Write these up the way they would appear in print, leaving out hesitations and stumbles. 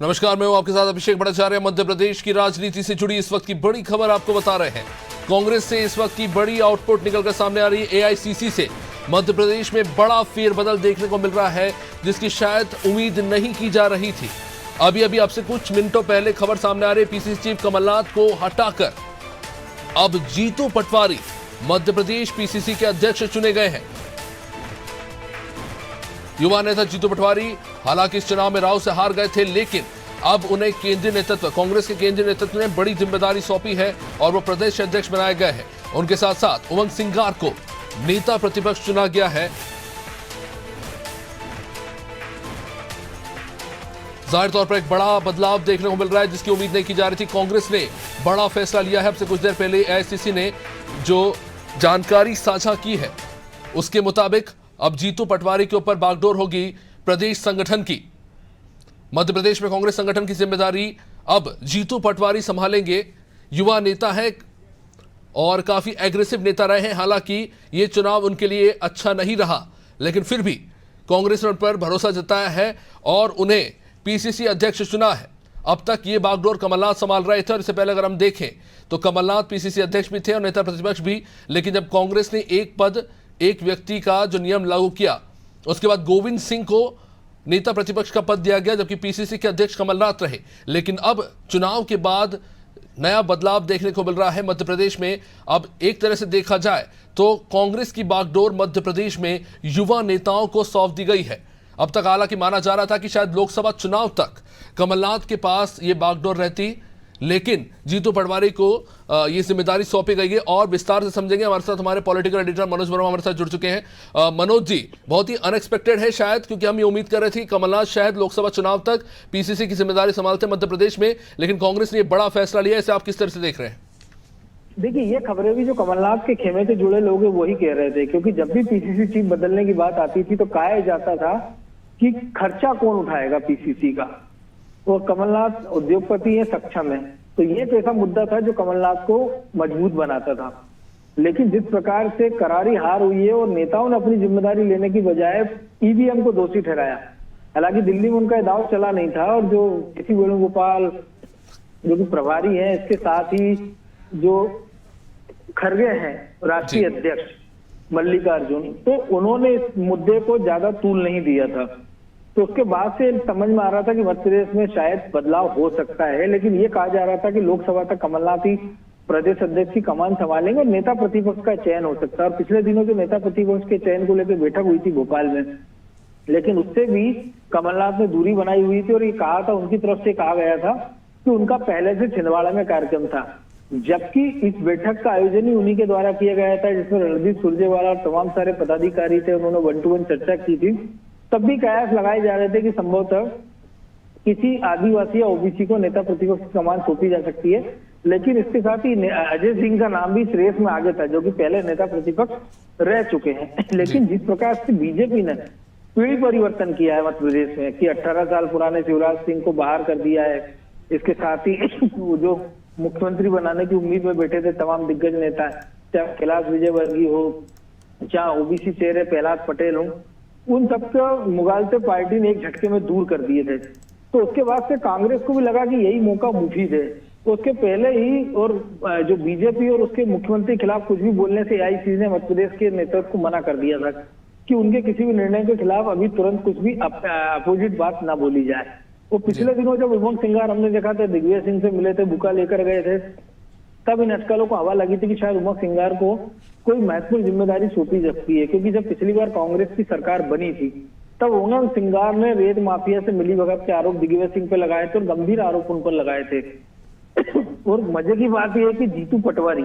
नमस्कार, मैं हूं आपके साथ अभिषेक भट्टाचार्य। मध्य प्रदेश की राजनीति से जुड़ी इस वक्त की बड़ी खबर आपको बता रहे हैं। कांग्रेस से इस वक्त की बड़ी आउटपुट निकलकर सामने आ रही है। एआईसीसी से मध्य प्रदेश में बड़ा फेरबदल देखने को मिल रहा है, जिसकी शायद उम्मीद नहीं की जा रही थी। अभी अब से कुछ मिनटों पहले खबर सामने आ रही है, पीसीसी चीफ कमलनाथ को हटाकर अब जीतू पटवारी मध्य प्रदेश पीसीसी के अध्यक्ष चुने गए हैं। युवा नेता जीतू पटवारी हालांकि इस चुनाव में राव से हार गए थे, लेकिन अब उन्हें केंद्रीय नेतृत्व, कांग्रेस के केंद्रीय नेतृत्व ने बड़ी जिम्मेदारी सौंपी है और वो प्रदेश अध्यक्ष बनाए गए हैं। उनके साथ साथ उमंग सिंगार को नेता प्रतिपक्ष चुना गया है। जाहिर तौर पर एक बड़ा बदलाव देखने को मिल रहा है, जिसकी उम्मीद नहीं की जा रही थी। कांग्रेस ने बड़ा फैसला लिया है। अब से कुछ देर पहले एआईसीसी ने जो जानकारी साझा की है, उसके मुताबिक अब जीतू पटवारी के ऊपर बागडोर होगी प्रदेश संगठन की। मध्य प्रदेश में कांग्रेस संगठन की जिम्मेदारी अब जीतू पटवारी संभालेंगे। युवा नेता है और काफी एग्रेसिव नेता रहे हैं। हालांकि ये चुनाव उनके लिए अच्छा नहीं रहा, लेकिन फिर भी कांग्रेस ने उन पर भरोसा जताया है और उन्हें पीसीसी अध्यक्ष चुना है। अब तक ये बागडोर कमलनाथ संभाल रहे थे और इससे पहले अगर हम देखें तो कमलनाथ पीसीसी अध्यक्ष भी थे और नेता प्रतिपक्ष भी, लेकिन जब कांग्रेस ने एक पद एक व्यक्ति का जो नियम लागू किया, उसके बाद गोविंद सिंह को नेता प्रतिपक्ष का पद दिया गया, जबकि पीसीसी के अध्यक्ष कमलनाथ रहे। लेकिन अब चुनाव के बाद नया बदलाव देखने को मिल रहा है मध्य प्रदेश में। अब एक तरह से देखा जाए तो कांग्रेस की बागडोर मध्य प्रदेश में युवा नेताओं को सौंप दी गई है। अब तक हालांकि माना जा रहा था कि शायद लोकसभा चुनाव तक कमलनाथ के पास ये बागडोर रहती, लेकिन जीतू पटवारी को ये जिम्मेदारी सौंपी गई है। और विस्तार से समझेंगे, हमारे साथ हमारे पॉलिटिकल एडिटर मनोज वर्मा हमारे साथ जुड़ चुके हैं। मनोज जी, बहुत ही अनएक्सपेक्टेड है शायद, क्योंकि हम ये उम्मीद कर रहे थे कमलनाथ शायद लोकसभा चुनाव तक पीसीसी की जिम्मेदारी संभालते मध्य प्रदेश में, लेकिन कांग्रेस ने ये बड़ा फैसला लिया। इसे आप किस तरह से देख रहे हैं? देखिए, ये खबरें भी जो कमलनाथ के खेमे से जुड़े लोग हैं वही कह रहे थे, क्योंकि जब भी पीसीसी चीफ बदलने की बात आती थी तो कहा जाता था कि खर्चा कौन उठाएगा पीसीसी का। और कमलनाथ उद्योगपति है, सक्षम है, तो ये एक ऐसा मुद्दा था जो कमलनाथ को मजबूत बनाता था। लेकिन जिस प्रकार से करारी हार हुई है और नेताओं ने अपनी जिम्मेदारी लेने की बजाय ईवीएम को दोषी ठहराया। हालांकि दिल्ली में उनका दाव चला नहीं था और जो के.सी. वेणुगोपाल जो कि प्रभारी है, इसके साथ ही जो खड़गे हैं राष्ट्रीय अध्यक्ष मल्लिकार्जुन, तो उन्होंने इस मुद्दे को ज्यादा तूल नहीं दिया था। तो उसके बाद से समझ में आ रहा था कि मध्य प्रदेश में शायद बदलाव हो सकता है, लेकिन ये कहा जा रहा था कि लोकसभा तक कमलनाथ ही प्रदेश अध्यक्ष की कमान संभालेंगे और नेता प्रतिपक्ष का चयन हो सकता है। और पिछले दिनों जो नेता प्रतिपक्ष के चयन को लेकर बैठक हुई थी भोपाल में, लेकिन उससे भी कमलनाथ ने दूरी बनाई हुई थी और ये कहा था, उनकी तरफ से कहा गया था कि उनका पहले से छिंदवाड़ा में कार्यक्रम था, जबकि इस बैठक का आयोजन ही उन्हीं के द्वारा किया गया था, जिसमें रणदीप सुरजेवाला और तमाम सारे पदाधिकारी थे। उन्होंने 1-to-1 चर्चा की थी। तब भी कयास लगाए जा रहे थे कि संभवतः किसी आदिवासी या ओबीसी को नेता प्रतिपक्ष की कमान सौंपी जा सकती है। लेकिन इसके साथ ही अजय सिंह का नाम भी इस रेस में आगे था, जो कि पहले नेता प्रतिपक्ष रह चुके हैं। लेकिन जिस प्रकार से बीजेपी ने पीढ़ी परिवर्तन किया है मध्य प्रदेश में कि 18 साल पुराने शिवराज सिंह को बाहर कर दिया है, इसके साथ ही जो मुख्यमंत्री बनाने की उम्मीद में बैठे थे तमाम दिग्गज नेता, चाहे कैलाश विजयवर्गीय हो, चाहे ओबीसी चेहरे प्रहलाद पटेल हो, उन सबको मुगालते पार्टी ने एक झटके में दूर कर दिए थे। तो उसके बाद से कांग्रेस को भी लगा कि यही मौका मुफीद है। तो उसके पहले ही और जो बीजेपी और उसके मुख्यमंत्री के खिलाफ कुछ भी बोलने से एआईसीसी ने मध्य प्रदेश के नेतृत्व को मना कर दिया था कि उनके किसी भी निर्णय के खिलाफ अभी तुरंत कुछ भी अपोजिट बात ना बोली जाए। वो पिछले दिनों जब उमंग सिंगार हमने देखा था, दिग्विजय सिंह से मिले थे, बुका लेकर गए थे, तब इन अटकलों को हवा लगी थी कि शायद उमंग सिंगार को कोई महत्वपूर्ण जिम्मेदारी सौंपी जा सकती है। क्योंकि जब पिछली बार कांग्रेस की सरकार बनी थी तब उमंग सिंगार ने रेत माफिया से मिलीभगत के आरोप दिग्विजय सिंह पे लगाए थे और गंभीर आरोप उन पर लगाए थे। और मजे की बात यह है कि जीतू पटवारी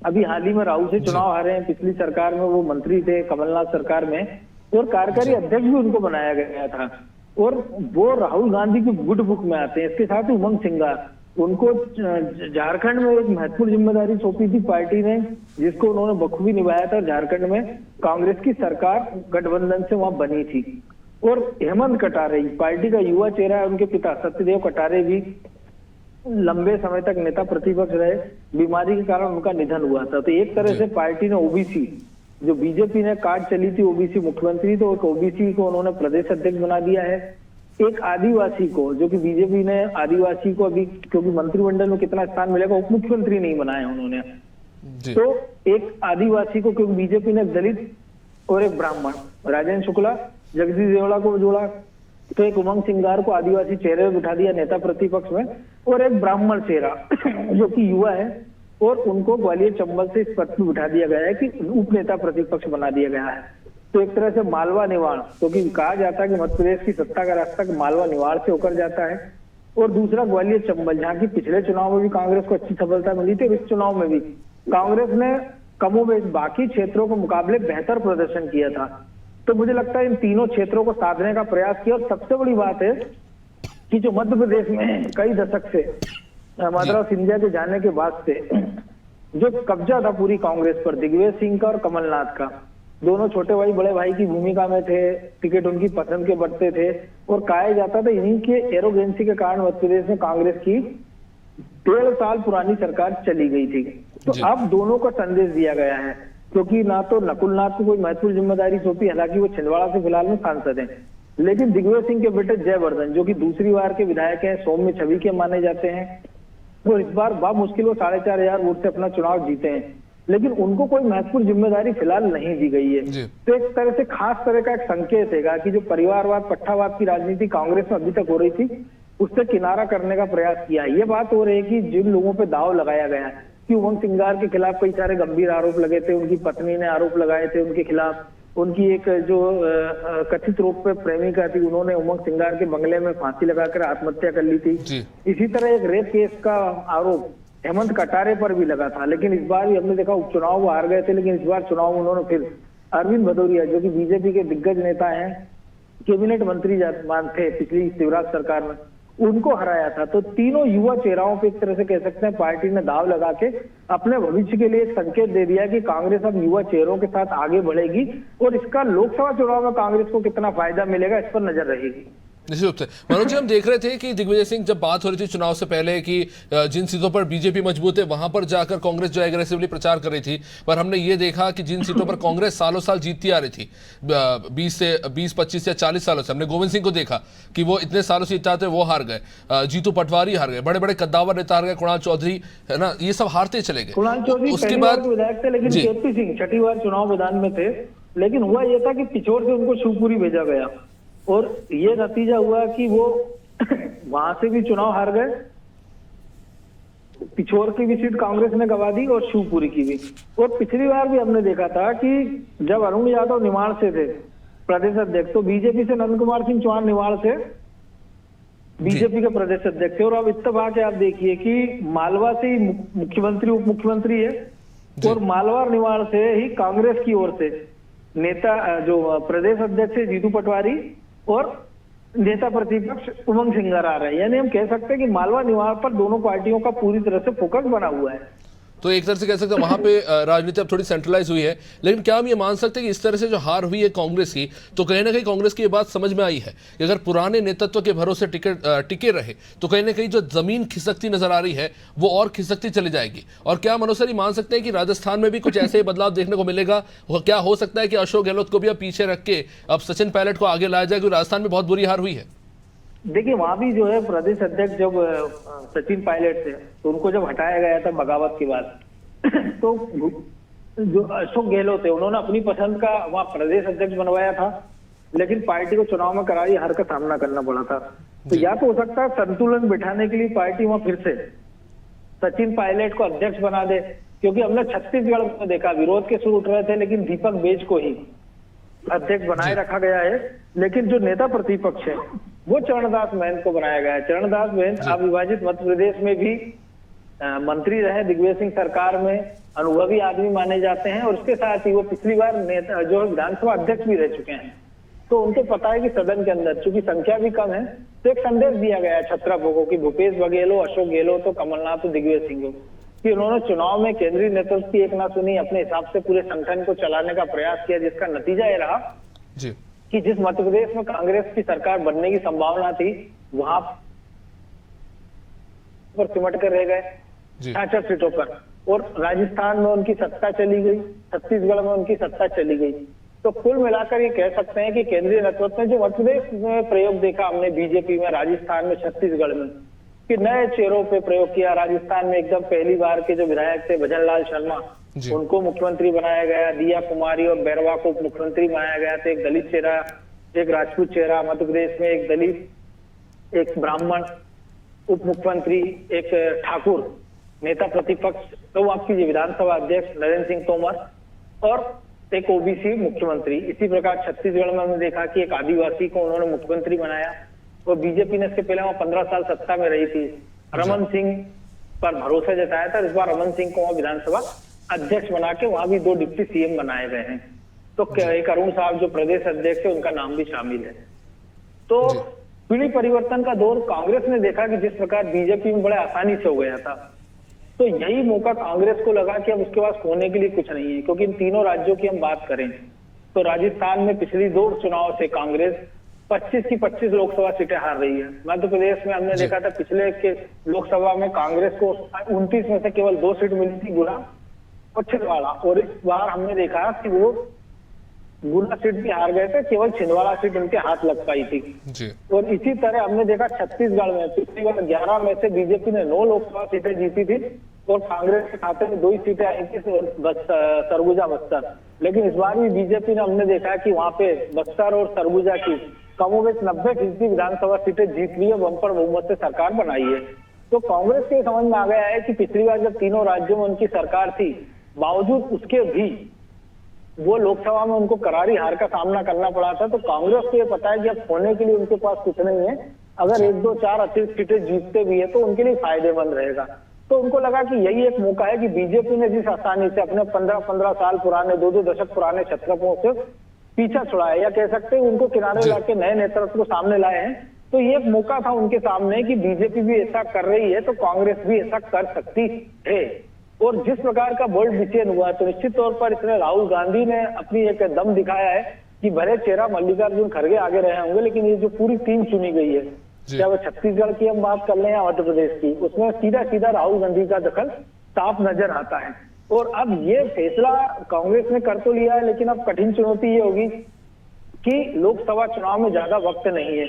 अभी हाल ही में राहुल से चुनाव हारे हैं। पिछली सरकार में वो मंत्री थे, कमलनाथ सरकार में, और कार्यकारी अध्यक्ष भी उनको बनाया गया था और वो राहुल गांधी की गुड बुक में आते हैं। इसके साथ ही उमंग सिंगार, उनको झारखंड में एक महत्वपूर्ण जिम्मेदारी सौंपी थी पार्टी ने, जिसको उन्होंने बखूबी निभाया था। झारखंड में कांग्रेस की सरकार गठबंधन से वहां बनी थी। और हेमंत कटारे पार्टी का युवा चेहरा है, उनके पिता सत्यदेव कटारे भी लंबे समय तक नेता प्रतिपक्ष रहे, बीमारी के कारण उनका निधन हुआ था। तो एक तरह से पार्टी ने ओबीसी, जो बीजेपी ने काट चली थी ओबीसी मुख्यमंत्री, तो ओबीसी को उन्होंने प्रदेश अध्यक्ष बना दिया है। एक आदिवासी को, जो कि बीजेपी ने आदिवासी को अभी, क्योंकि मंत्रिमंडल में कितना स्थान मिलेगा, उप मुख्यमंत्री नहीं बनाया उन्होंने, जी तो एक आदिवासी को, क्योंकि बीजेपी ने दलित और एक ब्राह्मण, राजेंद्र शुक्ला जगदीश देवड़ा को जोड़ा, तो एक उमंग सिंगार को आदिवासी चेहरे में बिठा दिया नेता प्रतिपक्ष में, और एक ब्राह्मण चेहरा जो कि युवा है, और उनको ग्वालियर चंबल से इस पद पर बिठा दिया गया है कि उप नेता प्रतिपक्ष बना दिया गया है। तो एक तरह से मालवा निवाड़, क्योंकि कहा जाता है कि मध्य प्रदेश की सत्ता का रास्ता मालवा निवाड़ से होकर जाता है, और दूसरा ग्वालियर चंबल, जहाँ की पिछले चुनाव में भी कांग्रेस को अच्छी सफलता मिली थी, और इस चुनाव में भी कांग्रेस ने कमोबेश बाकी क्षेत्रों के मुकाबले बेहतर प्रदर्शन किया था। तो मुझे लगता है इन तीनों क्षेत्रों को साधने का प्रयास किया, और सबसे बड़ी बात है कि जो मध्य प्रदेश में कई दशक से माधवराव सिंधिया के जाने के बाद से जो कब्जा था पूरी कांग्रेस पर, दिग्विजय सिंह का और कमलनाथ का, दोनों छोटे भाई बड़े भाई की भूमिका में थे, टिकट उनकी पसंद के बढ़ते थे, और कहा जाता था इन्हीं के एरोगेंसी के कारण मध्य प्रदेश में कांग्रेस की 1.5 साल पुरानी सरकार चली गई थी। तो अब दोनों को संदेश दिया गया है, क्योंकि ना तो नकुलनाथ को कोई महत्वपूर्ण जिम्मेदारी सौंपी, हालांकि वो छिंदवाड़ा से फिलहाल में सांसद हैं, लेकिन दिग्विजय सिंह के बेटे जयवर्धन, जो कि दूसरी बार के विधायक हैं, सौम्य छवि के माने जाते हैं, और इस बार मुश्किल वो 4,500 वोट से अपना चुनाव जीते हैं, लेकिन उनको कोई महत्वपूर्ण जिम्मेदारी फिलहाल नहीं दी गई है। तो एक तरह से खास तरह का एक संकेत है कि जो परिवारवाद पट्टावाद की राजनीति कांग्रेस में अभी तक हो रही थी, उससे किनारा करने का प्रयास किया। ये बात हो रही है कि जिन लोगों पे दाव लगाया गया है कि उमंग सिंगार के खिलाफ कई सारे गंभीर आरोप लगे थे, उनकी पत्नी ने आरोप लगाए थे उनके खिलाफ, उनकी एक जो कथित रूप पे प्रेमिका थी, उन्होंने उमंग सिंगार के बंगले में फांसी लगाकर आत्महत्या कर ली थी। इसी तरह एक रेप केस का आरोप हेमंत कटारे पर भी लगा था, लेकिन इस बार भी हमने देखा उपचुनाव वो हार गए थे, लेकिन इस बार चुनाव में उन्होंने फिर अरविंद भदौरिया, जो कि बीजेपी के दिग्गज नेता हैं, कैबिनेट मंत्री थे पिछली शिवराज सरकार में, उनको हराया था। तो तीनों युवा चेहराओं पे एक तरह से कह सकते हैं पार्टी ने दाव लगा के अपने भविष्य के लिए एक संकेत दे दिया कि कांग्रेस अब युवा चेहरों के साथ आगे बढ़ेगी, और इसका लोकसभा चुनाव में कांग्रेस को कितना फायदा मिलेगा इस पर नजर रहेगी। निश्चित रूप से मनोज जी, हम देख रहे थे कि दिग्विजय सिंह, जब बात हो रही थी चुनाव से पहले कि जिन सीटों पर बीजेपी मजबूत है वहां पर जाकर कांग्रेस जो एग्रेसिवली प्रचार कर रही थी, पर हमने ये देखा कि जिन सीटों पर कांग्रेस सालों साल जीतती आ रही थी, 20, 25 या 40 सालों से, हमने गोविंद सिंह को देखा कि वो इतने सालों से जीतते वो हार गए, जीतू पटवारी हार गए, बड़े बड़े कद्दावर नेता हार गए, कुणाल चौधरी है ना, ये सब हारते चले गए। कुणाल चौधरी उसके बाद विधायक थे, लेकिन केपी सिंह छठी बार चुनाव मैदान में थे, लेकिन हुआ यह था कि पिछोर से उनको शिवपुरी भेजा गया, और ये नतीजा हुआ कि वो वहां से भी चुनाव हार गए, पिछोर की भी सीट कांग्रेस ने गवा दी और शिवपुरी की भी। और पिछली बार भी हमने देखा था कि जब अरुण यादव निमाड़ से थे प्रदेश अध्यक्ष, तो बीजेपी से नंद कुमार सिंह चौहान निमाड़ से बीजेपी के प्रदेश अध्यक्ष थे, और अब इत्तेफाक है, आप देखिए कि मालवा से ही मुख्यमंत्री उप मुख्यमंत्री है, और मालवा और निमाड़ से ही कांग्रेस की ओर से नेता जो प्रदेश अध्यक्ष है जीतू पटवारी और नेता प्रतिपक्ष उमंग सिंगार आ रहे हैं। यानी हम कह सकते हैं कि मालवा निवाड़ पर दोनों पार्टियों का पूरी तरह से फोकस बना हुआ है। तो एक तरह से कह सकते हैं वहां पे राजनीति अब थोड़ी सेंट्रलाइज हुई है, लेकिन क्या हम ये मान सकते हैं कि इस तरह से जो हार हुई है कांग्रेस की, तो कहीं ना कहीं कांग्रेस की ये बात समझ में आई है कि अगर पुराने नेतृत्व के भरोसे टिके रहे तो कहीं ना कहीं जो जमीन खिसकती नजर आ रही है वो और खिसकती चली जाएगी। और क्या हम अनुसार मान सकते हैं कि राजस्थान में भी कुछ ऐसे बदलाव देखने को मिलेगा? क्या हो सकता है कि अशोक गहलोत को भी अब पीछे रख के अब सचिन पायलट को आगे लाया जाए, क्योंकि राजस्थान में बहुत बुरी हार हुई है? देखिए, वहां भी जो है प्रदेश अध्यक्ष जब सचिन पायलट थे तो उनको जब हटाया गया था बगावत के बाद, तो जो अशोक गहलोत थे उन्होंने अपनी पसंद का वहां प्रदेश अध्यक्ष बनवाया था, लेकिन पार्टी को चुनाव में करारी हार का सामना करना पड़ा था। तो या तो हो सकता है संतुलन बिठाने के लिए पार्टी वहां फिर से सचिन पायलट को अध्यक्ष बना दे, क्योंकि हमने छत्तीसगढ़ में देखा विरोध के सुर उठ रहे थे, लेकिन दीपक बेज को ही अध्यक्ष बनाए रखा गया है। लेकिन जो नेता प्रतिपक्ष है वो चरणदास महंत को बनाया गया है। चरणदास महंत अविभाजित मध्य प्रदेश में भी मंत्री रहे, दिग्विजय सिंह सरकार में अनुभवी आदमी माने जाते हैं, और उसके साथ ही वो पिछली बार नेता जो विधानसभा अध्यक्ष भी रह चुके हैं। तो उनको पता है कि सदन के अंदर चूंकि संख्या भी कम है, तो एक संदेश दिया गया है छत्रपति को कि भूपेश बघेल हो, अशोक गहलोत हो, कमलनाथ हो, दिग्विजय सिंह हो, कि उन्होंने चुनाव में केंद्रीय नेतृत्व की एक ना सुनी, अपने हिसाब से पूरे संगठन को चलाने का प्रयास किया, जिसका नतीजा ये रहा जी कि जिस मध्य प्रदेश में कांग्रेस की सरकार बनने की संभावना थी वहां पर सिमट कर रह गए 66 सीटों पर, और राजस्थान में उनकी सत्ता चली गई, छत्तीसगढ़ में उनकी सत्ता चली गई। तो कुल मिलाकर ये कह सकते हैं कि केंद्रीय नेतृत्व ने जो मध्य प्रदेश में प्रयोग देखा हमने बीजेपी में, राजस्थान में, छत्तीसगढ़ में, कि नए चेहरों पे प्रयोग किया। राजस्थान में एकदम पहली बार के जो विधायक थे भजन लाल शर्मा, जी। उनको मुख्यमंत्री बनाया गया। दिया कुमारी और बैरवा को उप मुख्यमंत्री बनाया गया था। एक दलित चेहरा, एक राजपूत चेहरा मध्य प्रदेश में, एक दलित, एक ब्राह्मण उप मुख्यमंत्री, एक ठाकुर नेता प्रतिपक्ष, तो आपकी विधानसभा अध्यक्ष नरेंद्र सिंह तोमर, और एक ओबीसी मुख्यमंत्री। इसी प्रकार छत्तीसगढ़ में हमने देखा कि एक आदिवासी को उन्होंने मुख्यमंत्री बनाया, और बीजेपी ने इसके पहले वहां 15 साल सत्ता में रही थी, रमन सिंह पर भरोसा जताया था। इस बार रमन सिंह को वहां विधानसभा अध्यक्ष बना के वहां भी 2 डिप्टी सीएम बनाए गए हैं। तो एक अरुण साहब जो प्रदेश अध्यक्ष है, उनका नाम भी शामिल है। तो पीढ़ी परिवर्तन का दौर कांग्रेस ने देखा कि जिस प्रकार बीजेपी में बड़े आसानी से हो गया था, तो यही मौका कांग्रेस को लगा कि अब उसके पास खोने के लिए कुछ नहीं है। क्योंकि इन तीनों राज्यों की हम बात करें तो राजस्थान में पिछली 2 चुनाव से कांग्रेस 25 की 25 लोकसभा सीटें हार रही है। मध्य प्रदेश में हमने देखा था पिछले के लोकसभा में कांग्रेस को 29 में से केवल 2 सीट मिली थी, गुना और छिंदवाड़ा, और इस बार हमने देखा कि वो गुना सीट भी हार गए थे, केवल छिंदवाड़ा सीट उनके हाथ लग पाई थी। जी। और इसी तरह हमने देखा छत्तीसगढ़ में पिछली बार 11 में से बीजेपी ने 9 लोकसभा सीटें जीती थी, और कांग्रेस के खाते में 2 ही सीटें आई थी, सरगुजा बस्तर। लेकिन इस बार भी बीजेपी ने हमने देखा कि वहां पे बस्तर और सरगुजा की कमोबेश 90% विधानसभा सीटें जीत ली और बम्पर बहुमत से सरकार बनाई है। तो कांग्रेस के समझ में आ गया है कि पिछली बार जब तीनों राज्यों में उनकी सरकार थी, बावजूद उसके भी वो लोकसभा में उनको करारी हार का सामना करना पड़ा था। तो कांग्रेस को ये पता है कि अब खोने के लिए उनके पास कुछ नहीं है। अगर 1, 2, 4 अतिरिक्त सीटें जीतते भी है तो उनके लिए फायदेमंद रहेगा। तो उनको लगा कि यही एक मौका है कि बीजेपी ने जिस आसानी से अपने 15-15 साल पुराने, 2-2 दशक पुराने छत्रपों से पीछा छुड़ाया, या कह सकते हैं उनको किनारे लाके नए नेतृत्व को सामने लाए हैं। तो ये एक मौका था उनके सामने कि बीजेपी भी ऐसा कर रही है तो कांग्रेस भी ऐसा कर सकती है। और जिस प्रकार का बोल्ड डिसीजन हुआ, तो निश्चित तौर पर इसमें राहुल गांधी ने अपनी एक दम दिखाया है कि भले चेहरा मल्लिकार्जुन खड़गे आगे रहे होंगे, लेकिन ये जो पूरी टीम चुनी गई है, क्या वो छत्तीसगढ़ की हम बात कर लें या मध्य प्रदेश की, उसमें सीधा सीधा राहुल गांधी का दखल साफ नजर आता है। और अब ये फैसला कांग्रेस ने कर तो लिया है, लेकिन अब कठिन चुनौती ये होगी कि लोकसभा चुनाव में ज्यादा वक्त नहीं है,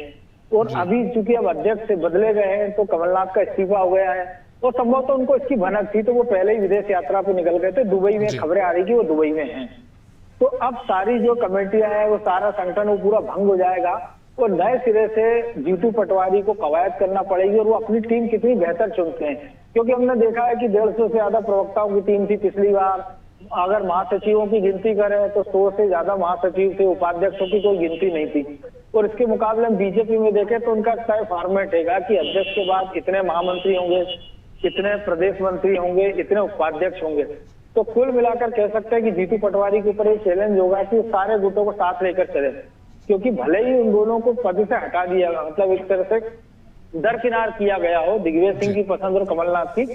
और अभी चूंकि अब अध्यक्ष बदले गए हैं, तो कमलनाथ का इस्तीफा हो गया है, और संभवतः उनको इसकी भनक थी, तो वो पहले ही विदेश यात्रा पे निकल गए थे। दुबई में खबरें आ रही कि वो दुबई में हैं। तो अब सारी जो कमेटियां हैं, वो सारा संगठन वो पूरा भंग हो जाएगा, और नए सिरे से जीतू पटवारी को कवायद करना पड़ेगी, और वो अपनी टीम कितनी बेहतर चुनते हैं। क्योंकि हमने देखा है कि 150 से ज्यादा प्रवक्ताओं की टीम थी पिछली बार। अगर महासचिवों की गिनती करें तो 100 से ज्यादा महासचिव थे, उपाध्यक्षों की कोई गिनती नहीं थी। और इसके मुकाबले हम बीजेपी में देखें तो उनका तय फॉर्मेट है कि अध्यक्ष के बाद इतने महामंत्री होंगे, इतने प्रदेश मंत्री होंगे, इतने उपाध्यक्ष होंगे। तो कुल मिलाकर कह सकते हैं कि जीतू पटवारी के ऊपर एक चैलेंज होगा कि सारे गुटों को साथ लेकर चले, क्योंकि भले ही उन दोनों को पद से हटा दिया, मतलब एक तरह से दरकिनार किया गया हो दिग्विजय सिंह की पसंद और कमलनाथ की,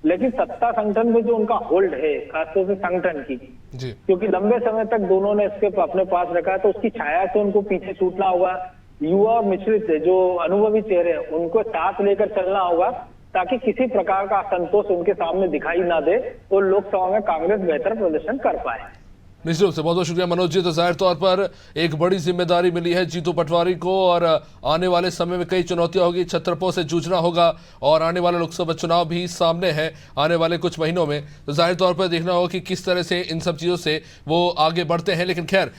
लेकिन सत्ता संगठन में जो उनका होल्ड है, खासतौर से संगठन की, क्योंकि लंबे समय तक दोनों ने इसके अपने पास रखा, तो उसकी छाया से उनको पीछे छूटना होगा। युवा और मिश्रित जो अनुभवी चेहरे हैं, उनको साथ लेकर चलना होगा, ताकि किसी प्रकार का असंतोष उनके सामने दिखाई ना दे और लोकसभा में कांग्रेस बेहतर प्रदर्शन कर पाए। निश्चित रूप से बहुत बहुत शुक्रिया मनोज जी। तो जाहिर तौर पर एक बड़ी जिम्मेदारी मिली है जीतू पटवारी को, और आने वाले समय में कई चुनौतियां होगी, छत्रपों से जूझना होगा, और आने वाले लोकसभा चुनाव भी सामने है आने वाले कुछ महीनों में। तो जाहिर तौर पर देखना होगा कि किस तरह से इन सब चीज़ों से वो आगे बढ़ते हैं। लेकिन खैर,